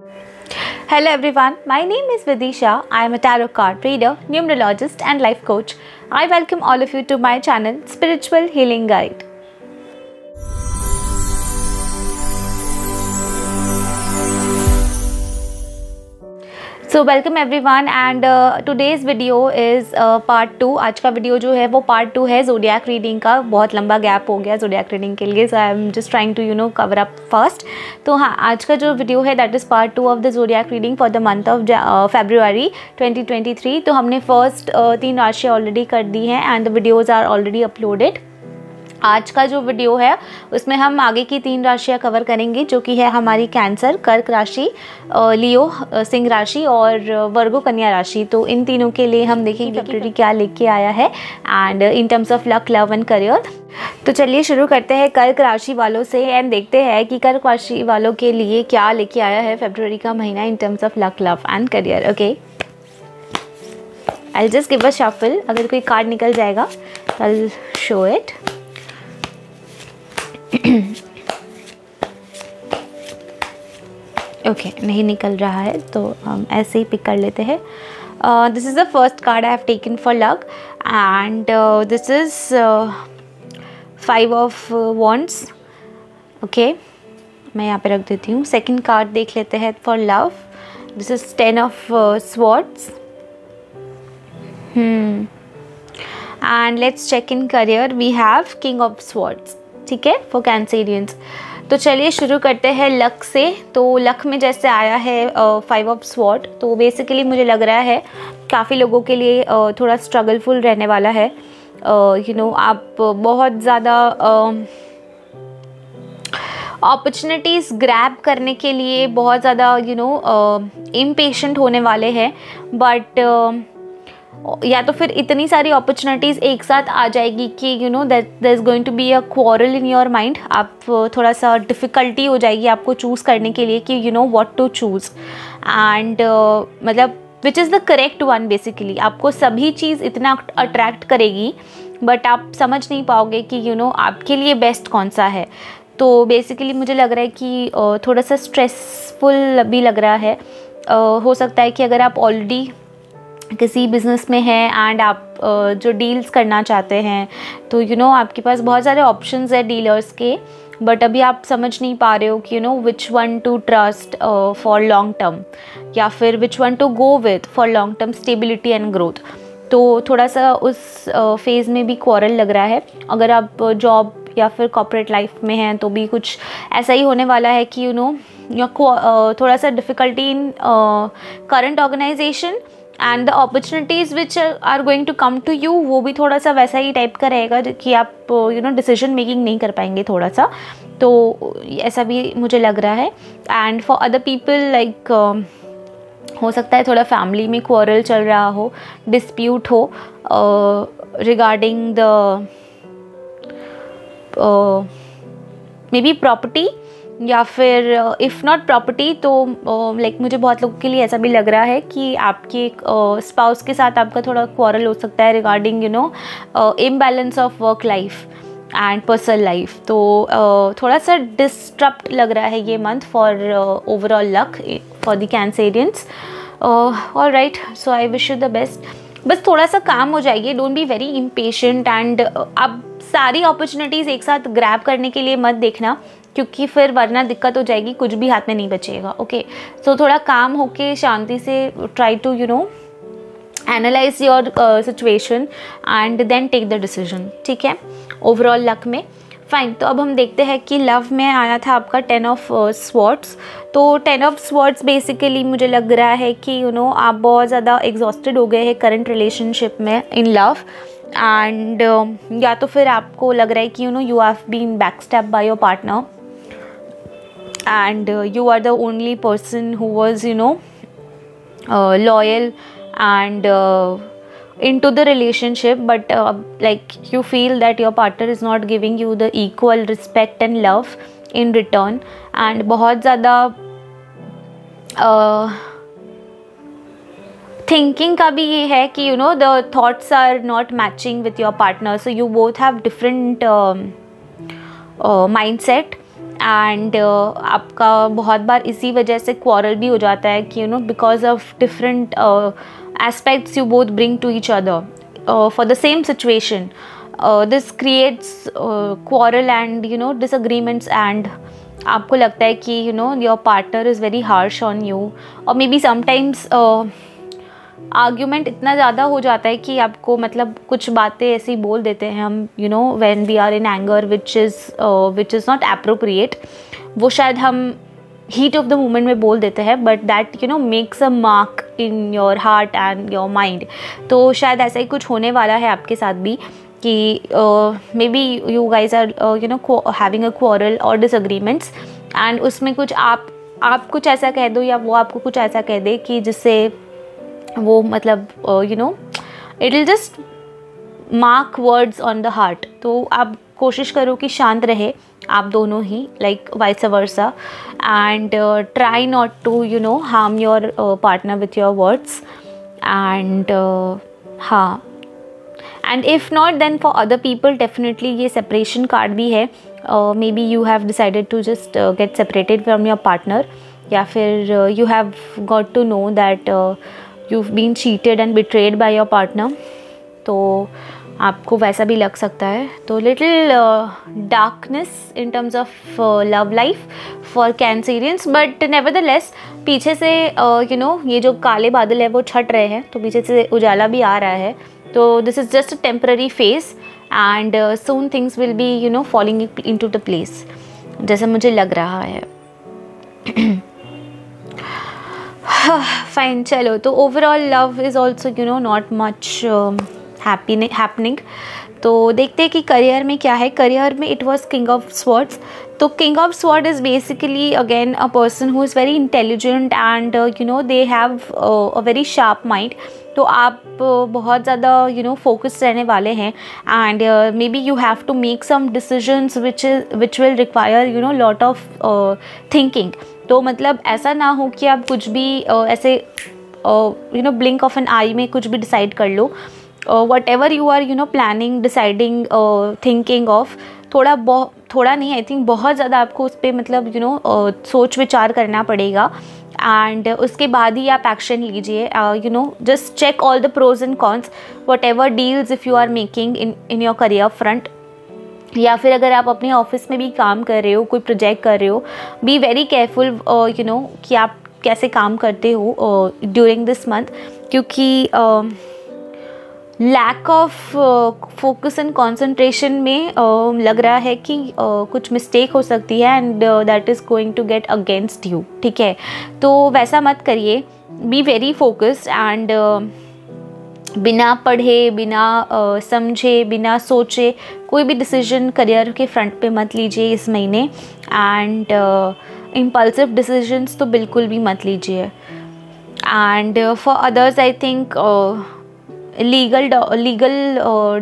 Hello everyone, my name is Vidisha. I am a tarot card reader, numerologist and life coach. I welcome all of you to my channel Spiritual Healing Guide. So welcome everyone and today's video is part 2. आज का video जो है वो part 2 है zodiac reading का. बहुत लंबा gap हो गया ज़ोडिएक रीडिंग के लिए, so I am just trying to cover up first. तो हाँ, आज का जो वीडियो है that is part 2 of the zodiac reading for the month of February 2023. तो हमने फर्स्ट 3 राशियाँ ऑलरेडी कर दी हैं and the videos are already uploaded. आज का जो वीडियो है उसमें हम आगे की 3 राशियाँ कवर करेंगे, जो कि है हमारी कैंसर, कर्क राशि, लियो सिंह राशि और वर्गो कन्या राशि. तो इन तीनों के लिए हम देखेंगे फेब्रुअरी क्या लेके आया है and in terms of luck, love and career. तो चलिए शुरू करते हैं कर्क राशि वालों से एंड देखते हैं कि कर्क राशि वालों के लिए क्या लेके आया है फेब्रुअरी का महीना in terms of luck, love and career. Okay, I just give a shuffle. अगर कोई कार्ड निकल जाएगा I will show it. Okay, नहीं निकल रहा है तो हम ऐसे ही पिक कर लेते हैं. This is the first card I have taken for luck and this is 5 of wands. Okay, मैं यहाँ पे रख देती हूँ. सेकंड कार्ड देख लेते हैं for love. This is 10 of swords and let's check in career. We have king of swords. ठीक है, फॉर कैंसेरियंस. तो चलिए शुरू करते हैं लक से. तो लक में जैसे आया है 5 ऑफ स्वॉर्ड, तो बेसिकली मुझे लग रहा है काफ़ी लोगों के लिए थोड़ा स्ट्रगलफुल रहने वाला है. आप बहुत ज़्यादा अपॉर्चुनिटीज़ ग्रैब करने के लिए बहुत ज़्यादा इम्पेशेंट होने वाले हैं. बट या तो फिर इतनी सारी अपॉर्चुनिटीज़ एक साथ आ जाएगी कि that there is going to be a quarrel in your mind. आप थोड़ा सा डिफ़िकल्टी हो जाएगी आपको चूज़ करने के लिए कि व्हाट टू चूज़ एंड मतलब which is the correct one. Basically आपको सभी चीज़ इतना अट्रैक्ट करेगी बट आप समझ नहीं पाओगे कि आपके लिए बेस्ट कौन सा है. तो बेसिकली मुझे लग रहा है कि थोड़ा सा स्ट्रेसफुल भी लग रहा है. हो सकता है कि अगर आप ऑलरेडी किसी बिज़नेस में हैं एंड आप जो डील्स करना चाहते हैं तो आपके पास बहुत सारे ऑप्शंस है डीलर्स के, बट अभी आप समझ नहीं पा रहे हो कि which one to trust for long term या फिर which one to go with for long term stability and growth. तो थोड़ा सा उस फेज़ में भी क्वारल लग रहा है. अगर आप जॉब या फिर कॉर्पोरेट लाइफ में हैं तो भी कुछ ऐसा ही होने वाला है कि थोड़ा सा difficulty in current organization and the opportunities which are going to come to you, वो भी थोड़ा सा वैसा ही टाइप का रहेगा कि आप डिसीजन मेकिंग नहीं कर पाएंगे थोड़ा सा. तो ऐसा भी मुझे लग रहा है. And for other people like हो सकता है थोड़ा फैमिली में क्वारल चल रहा हो, डिस्प्यूट हो regarding the may be property या फिर इफ़ नॉट प्रॉपर्टी तो लाइक मुझे बहुत लोगों के लिए ऐसा भी लग रहा है कि आपके स्पाउस के साथ आपका थोड़ा क्वारल हो सकता है regarding imbalance of work life and personal life. तो थोड़ा सा डिस्टर्ब्ड लग रहा है ये month for overall luck for the Cancerians. All right, so I wish you the best. बस थोड़ा सा काम हो जाइए, don't be very impatient and अब सारी अपॉर्चुनिटीज़ एक साथ ग्रैब करने के लिए मत देखना, क्योंकि फिर वरना दिक्कत हो जाएगी, कुछ भी हाथ में नहीं बचेगा. ओके, सो थोड़ा काम होके शांति से try to analyse your situation and then take the decision. ठीक है, ओवरऑल लक में फाइन. तो अब हम देखते हैं कि लव में आया था आपका 10 ऑफ स्वॉर्ड्स. तो 10 ऑफ स्वॉर्ड्स बेसिकली मुझे लग रहा है कि आप बहुत ज़्यादा एग्जॉस्टेड हो गए हैं करंट रिलेशनशिप में इन लव एंड या तो फिर आपको लग रहा है कि you have been backstabbed by your partner and you are the only person who was loyal and into the relationship, but like you feel that your partner is not giving you the equal respect and love in return. and बहुत ज़्यादा thinking का भी ये है कि the thoughts are not matching with your partner, so you both have different mindset and आपका बहुत बार इसी वजह से क्वारल भी हो जाता है कि because of different aspects you both bring to each other for the same situation. This creates quarrel and disagreements, and आपको लगता है कि your partner is very harsh on you, और मे बी समटाइम्स आर्ग्यूमेंट इतना ज़्यादा हो जाता है कि आपको मतलब कुछ बातें ऐसी बोल देते हैं हम when we are in anger which is not appropriate. वो शायद हम हीट ऑफ द मोमेंट में बोल देते हैं, but that makes a mark in your heart and your mind. तो शायद ऐसा ही कुछ होने वाला है आपके साथ भी कि maybe you guys are having a quarrel और डिसएग्रीमेंट्स, एंड उसमें कुछ आप कुछ ऐसा कह दो या वो आपको कुछ ऐसा कह दे कि जिससे वो मतलब it will just mark words on the heart. तो आप कोशिश करो कि शांत रहे आप दोनों ही, like vice versa, and try not to harm your partner with your words. And हाँ, and if not then for other people definitely ये सेपरेशन कार्ड भी है. Maybe you have decided to just get separated from your partner, या फिर you have got to know that you've been cheated and betrayed by your partner. तो आपको वैसा भी लग सकता है. तो little darkness in terms of love life for Cancerians, but nevertheless पीछे से ये जो काले बादल है वो छट रहे हैं, तो पीछे से उजाला भी आ रहा है. तो this is just a temporary phase, and soon things will be falling into the place, जैसा मुझे लग रहा है. फाइन, चलो. तो overall love is also not much happening. तो देखते हैं कि करियर में क्या है. करियर में it was king of swords. तो king of sword is basically again a person who is very intelligent and they have a very sharp mind. तो आप बहुत ज़्यादा फोकस्ड रहने वाले हैं, and maybe you have to make some decisions which will require lot of thinking. तो मतलब ऐसा ना हो कि आप कुछ भी ऐसे ब्लिंक ऑफ एन आई में कुछ भी डिसाइड कर लो. Whatever you are planning, deciding, thinking of, थोड़ा नहीं, आई थिंक बहुत ज़्यादा आपको उस पर मतलब सोच विचार करना पड़ेगा, एंड उसके बाद ही आप एक्शन लीजिए. Just check all the pros and cons, whatever deals if you are making in your career front, या फिर अगर आप अपने ऑफिस में भी काम कर रहे हो, कोई प्रोजेक्ट कर रहे हो, बी वेरी केयरफुल कि आप कैसे काम करते हो ड्यूरिंग दिस मंथ, क्योंकि lack of focus and concentration में लग रहा है कि कुछ मिस्टेक हो सकती है, and that is going to get against you. ठीक है, तो वैसा मत करिए. बी वेरी फोकस्ड, एंड बिना पढ़े, बिना समझे, बिना सोचे कोई भी डिसीजन करियर के फ्रंट पे मत लीजिए इस महीने, एंड इम्पल्सिव डिसीजंस तो बिल्कुल भी मत लीजिए. And for others I think legal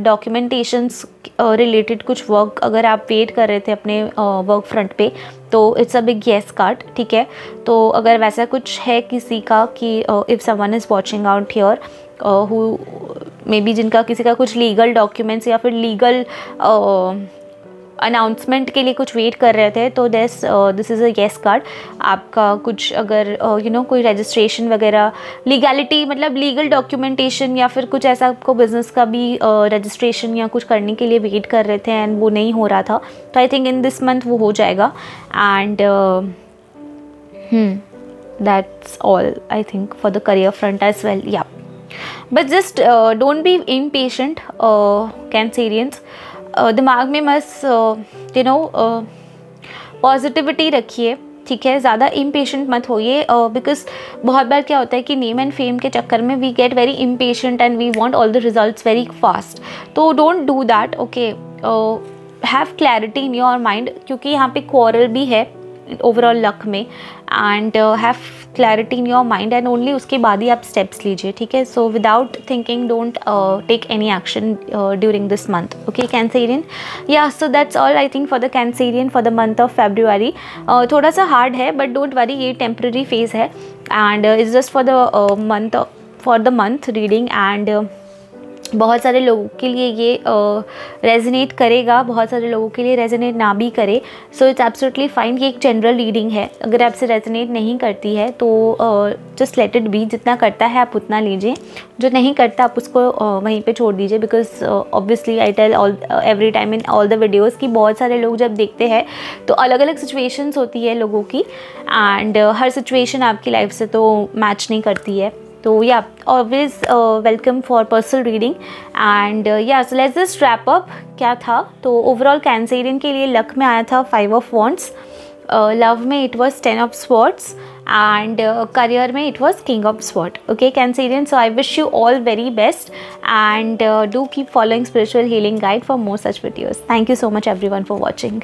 documentations related कुछ वर्क अगर आप वेट कर रहे थे अपने वर्क फ्रंट पे, तो it's a big yes card. ठीक है, तो अगर वैसा कुछ है किसी का कि if someone is watching out here who may be जिनका किसी का कुछ लीगल डॉक्यूमेंट्स या फिर लीगल अनाउंसमेंट के लिए कुछ वेट कर रहे थे, तो this is a yes card. आपका कुछ अगर कोई रजिस्ट्रेशन वगैरह, लीगैलिटी मतलब लीगल डॉक्यूमेंटेशन या फिर कुछ ऐसा आपको बिजनेस का भी रजिस्ट्रेशन या कुछ करने के लिए वेट कर रहे थे एंड वो नहीं हो रहा था, तो I think in this month वो हो जाएगा. And that's all I think for the career front as well. Yeah but just don't be impatient Cancerians. दिमाग में बस पॉजिटिविटी रखिए. ठीक है, ज़्यादा इम्पेशेंट मत होइए, बिकॉज बहुत बार क्या होता है कि नेम एंड फेम के चक्कर में we get very impatient and we want all the results very fast. तो don't do that. Okay, have clarity in your mind, क्योंकि यहाँ पे क्वारल भी है ओवरऑल लक में, and have clarity in your mind, and only उसके बाद ही आप स्टेप्स लीजिए. ठीक है, so without thinking don't take any action during this month. Okay Cancerian, yeah so that's all I think for the Cancerian for the month of February. थोड़ा सा hard है बट डोंट वरी, ये temporary phase है, and it's just for the month reading. And बहुत सारे लोगों के लिए ये रेजोनेट करेगा, बहुत सारे लोगों के लिए रेजोनेट ना भी करे। So it's absolutely fine. ये एक जनरल रीडिंग है, अगर आपसे रेजोनेट नहीं करती है तो जस्ट लेट इट बी। जितना करता है आप उतना लीजिए, जो नहीं करता आप उसको वहीं पे छोड़ दीजिए। Because obviously I tell all every time in all the videos कि बहुत सारे लोग जब देखते हैं तो अलग अलग सिचुएशंस होती है लोगों की, एंड हर सिचुएशन आपकी लाइफ से तो मैच नहीं करती है। तो yeah always welcome for personal reading. And yeah so let's just wrap up. क्या था तो ओवरऑल कैंसेरियन के लिए लक में आया था 5 ऑफ वॉन्ड्स, लव में it was 10 of swords, and career में it was king of sword. Okay Cancerian, so I wish you all very best and do keep following spiritual healing guide for more such videos. Thank you so much everyone for watching.